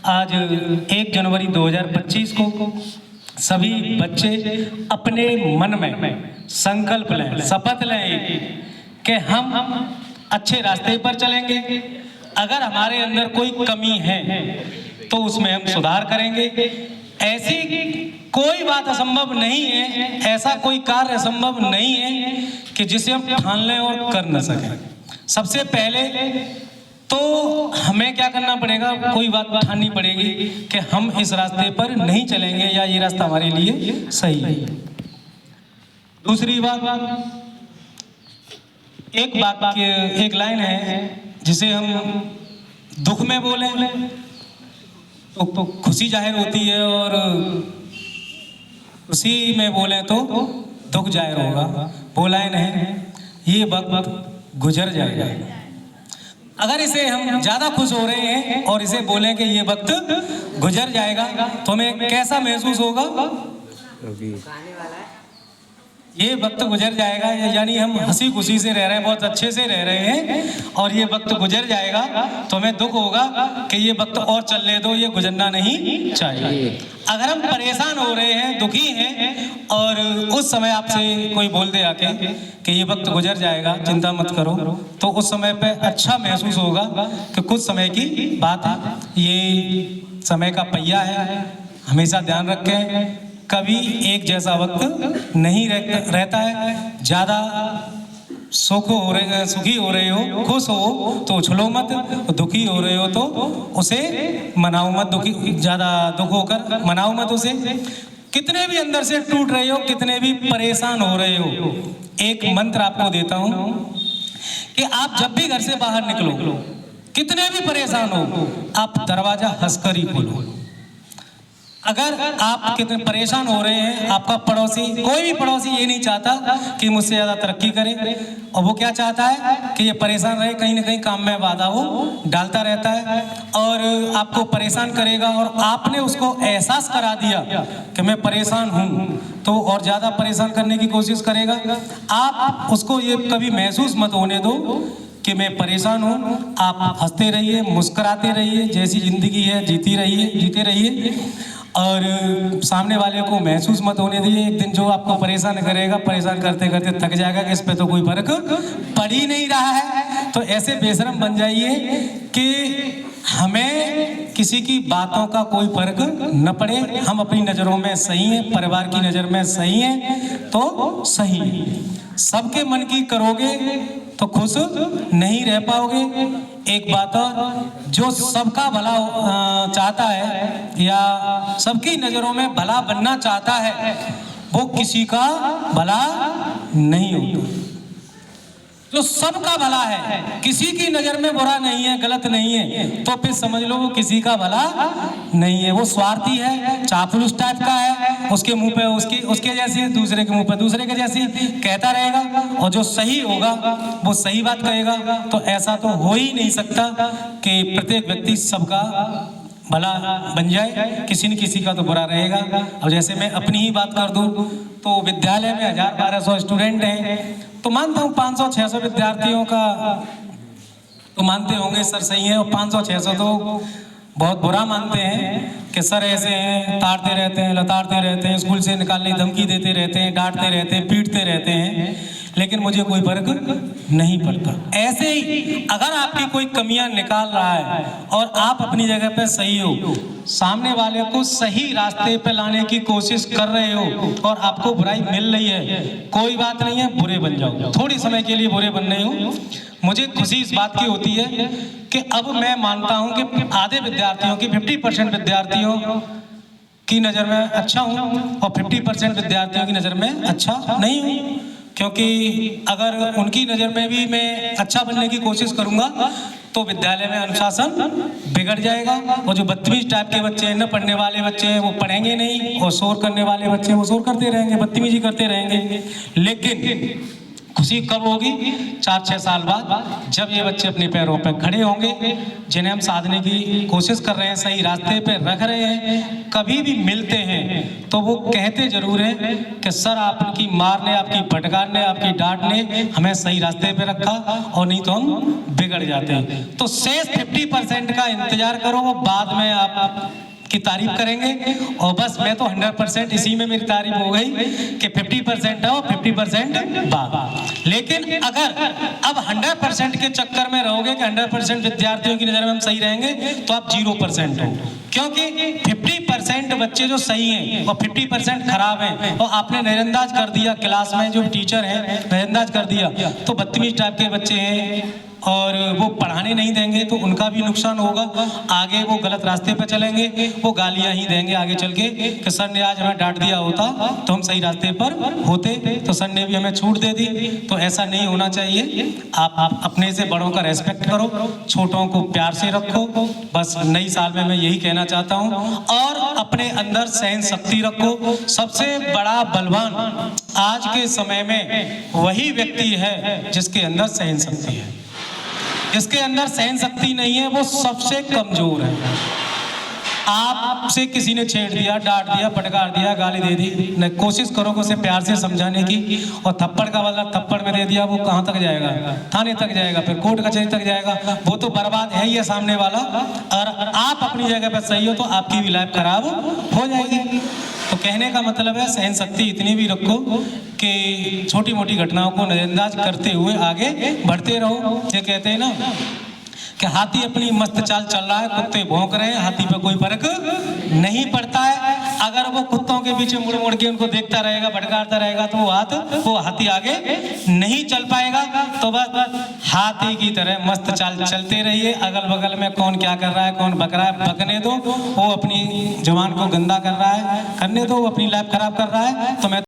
आज 1 जनवरी 2025 को सभी बच्चे अपने मन में संकल्प लें, शपथ लें कि हम अच्छे रास्ते पर चलेंगे। अगर हमारे अंदर कोई कमी है तो उसमें हम सुधार करेंगे। ऐसी कोई बात असंभव नहीं है, ऐसा कोई कार्य असंभव नहीं है कि जिसे हम ठान लें और कर न सकें। सबसे पहले तो हमें क्या करना पड़ेगा, कोई बात ठाननी पड़ेगी कि हम इस रास्ते पर नहीं चलेंगे या ये रास्ता हमारे लिए सही है। दूसरी बात, एक लाइन है जिसे हम दुख में बोले तो खुशी जाहिर होती है और खुशी में बोले तो दुख जाहिर होगा। वो लाइन है, ये वक्त गुजर जाएगा। अगर इसे हम ज्यादा खुश हो रहे हैं और इसे बोलें कि ये वक्त गुजर जाएगा तो हमें कैसा महसूस होगा? ये वक्त गुजर जाएगा, यानी हम हंसी खुशी से रह रहे हैं, बहुत अच्छे से रह रहे हैं और ये वक्त गुजर जाएगा तो हमें दुख होगा कि ये वक्त और चलने दो, ये गुजरना नहीं चाहिए। अगर हम परेशान हो रहे हैं, दुखी हैं और उस समय आपसे कोई बोल दे आके कि ये वक्त गुजर जाएगा, चिंता मत करो, तो उस समय पे अच्छा महसूस होगा कि कुछ समय की बात है, ये समय का पहिया है। हमेशा ध्यान रखें, कभी एक जैसा वक्त नहीं रहता है। ज़्यादा सुखी हो रहे हो, खुश हो तो उछलो मत, दुखी हो रहे हो तो उसे मनाओ मत, ज़्यादा दुख होकर मनाओ मत उसे। कितने भी अंदर से टूट रहे हो, कितने भी परेशान हो रहे हो, एक मंत्र आपको देता हूँ कि आप जब भी घर से बाहर निकलो, कितने भी परेशान हो, आप दरवाजा हंसकर ही खोलो। अगर आप कितने परेशान हो रहे हैं, आपका पड़ोसी, कोई भी पड़ोसी ये नहीं चाहता कि मुझसे ज़्यादा तरक्की करे, और वो क्या चाहता है कि ये परेशान रहे, कहीं ना कहीं काम में बाधा वो डालता रहता है और आपको परेशान करेगा। और आपने उसको एहसास करा दिया कि मैं परेशान हूँ तो और ज़्यादा परेशान करने की कोशिश करेगा। आप उसको ये कभी महसूस मत होने दो कि मैं परेशान हूँ। आप हंसते रहिए, मुस्कुराते रहिए, जैसी जिंदगी है जीते रहिए और सामने वाले को महसूस मत होने दीजिए। एक दिन जो आपको परेशान करेगा, परेशान करते करते थक जाएगा कि इस पे तो कोई फर्क पड़ ही नहीं रहा है। तो ऐसे बेशरम बन जाइए कि हमें किसी की बातों का कोई फर्क न पड़े। हम अपनी नज़रों में सही हैं, परिवार की नज़र में सही हैं तो सही है। सबके मन की करोगे तो खुश नहीं रह पाओगे। एक बात और, जो सबका भला चाहता है या सबकी नज़रों में भला बनना चाहता है, वो किसी का भला नहीं होता। जो सबका भला है, किसी की नज़र में बुरा नहीं है, गलत नहीं है, तो फिर समझ लो वो किसी का भला नहीं है। वो स्वार्थी है, चापलूस टाइप का है, उसके मुंह पे उसके जैसी, दूसरे के मुंह पे दूसरे के जैसी कहता रहेगा, और जो सही होगा वो सही बात कहेगा। तो ऐसा तो हो ही नहीं सकता कि प्रत्येक व्यक्ति सबका भला बन जाए, किसी न किसी का तो बुरा रहेगा। अब जैसे मैं अपनी ही बात कर दूं तो विद्यालय में 1000-1200 स्टूडेंट हैं, तो मानता हूँ 500-600 विद्यार्थियों का तो मानते होंगे सर सही है, और 500-600 तो बहुत बुरा मानते हैं कि सर ऐसे हैं, ताड़ते रहते हैं, लताड़ते रहते हैं, स्कूल से निकालने की धमकी देते रहते हैं, डांटते रहते हैं, पीटते रहते हैं, लेकिन मुझे कोई फर्क नहीं पड़ता। ऐसे ही अगर आपकी कोई कमियां निकाल रहा है और आप अपनी जगह पे सही हो, सामने वाले को सही रास्ते पे लाने की कोशिश कर रहे हो और आपको बुराई मिल रही है, कोई बात नहीं है, बुरे बन जाओ, थोड़ी समय के लिए बुरे बन रहे हो। मुझे खुशी इस बात की होती है कि अब मैं मानता हूं कि आधे विद्यार्थियों की 50% विद्यार्थियों की नज़र में अच्छा हूं और 50% विद्यार्थियों की नज़र में अच्छा नहीं हूं। क्योंकि अगर उनकी नज़र में भी मैं अच्छा बनने की कोशिश करूंगा तो विद्यालय में अनुशासन बिगड़ जाएगा, और जो बदतमीज टाइप के बच्चे हैं, न पढ़ने वाले बच्चे हैं, वो पढ़ेंगे नहीं, और शोर करने वाले बच्चे वो शोर करते रहेंगे, बदतमीजी करते रहेंगे। लेकिन खुशी कब होगी? 4-6 साल बाद, जब ये बच्चे अपने पैरों पर खड़े होंगे, जिन्हें हम साधने की कोशिश कर रहे हैं, सही रास्ते पे रख रहे हैं, कभी भी मिलते हैं तो वो कहते जरूर हैं कि सर आपकी मार ने, आपकी फटकार ने, आपकी डांट ने हमें सही रास्ते पे रखा, और नहीं तो हम बिगड़ जाते हैं। तो शेष 50% का इंतजार करो, वो बाद में आप की तारीफ करेंगे। और बस मैं तो 100% इसी में मेरी तारीफ हो गई कि 50% हो, 50% बाद। लेकिन अगर अब 100% के चक्कर में रहोगे कि 100% विद्यार्थियों की नज़र में हम सही रहेंगे, तो आप 0% हो, क्योंकि 50% बच्चे जो सही हैं और 50% खराब हैं, और आपने नजरअंदाज कर दिया, क्लास में जो टीचर हैं नजरअंदाज कर दिया, तो बदतमीज टाइप के बच्चे हैं और वो पढ़ाने नहीं देंगे, तो उनका भी नुकसान होगा। आगे वो गलत रास्ते पे चलेंगे, वो गालियां ही देंगे आगे चल के कि सर ने आज हमें डांट दिया होता तो हम सही रास्ते पर होते, तो सर ने भी हमें छूट दे दी। तो ऐसा नहीं होना चाहिए। आप अपने से बड़ों का रेस्पेक्ट करो, छोटों को प्यार से रखो। बस नई साल में मैं यही कहना चाहता हूँ। और अपने अंदर सहन शक्ति रखो। सबसे बड़ा बलवान आज के समय में वही व्यक्ति है जिसके अंदर सहन शक्ति है। जिसके अंदर सहन शक्ति नहीं है वो सबसे कमजोर है। आपसे किसी ने छेड़ दिया, डांट दिया, फटकार दिया, गाली दे दी, न कोशिश करो कि उसे प्यार से समझाने की, और थप्पड़ का बदला थप्पड़ में दे दिया, वो कहाँ तक जाएगा? थाने तक जाएगा, फिर कोर्ट कचहरी तक जाएगा, वो तो बर्बाद है ही है सामने वाला। और आप अपनी जगह पर सही हो तो आपकी भी लाइफ खराब हो जाएगी। तो कहने का मतलब है सहन शक्ति इतनी भी रखो कि छोटी मोटी घटनाओं को नजरअंदाज करते हुए आगे बढ़ते रहो। ये कहते हैं ना कि हाथी अपनी मस्त चाल चल रहा है, कुत्ते भौंक रहे हैं, हाथी पे कोई फर्क नहीं पड़ता है। अगर वो कुत्तों के पीछे मुड़ मुड़ के उनको देखता रहेगा, भटकारता रहेगा, तो वो हाथी आगे नहीं चल पाएगा। तो बस हाथी की तरह मस्त चाल चलते रहिए। अगल बगल में कौन क्या कर रहा है, कौन बक रहा है, बकने दो। वो अपनी जुबान को गंदा कर रहा है, करने दो, वो अपनी लाइफ खराब कर रहा है। तो मैं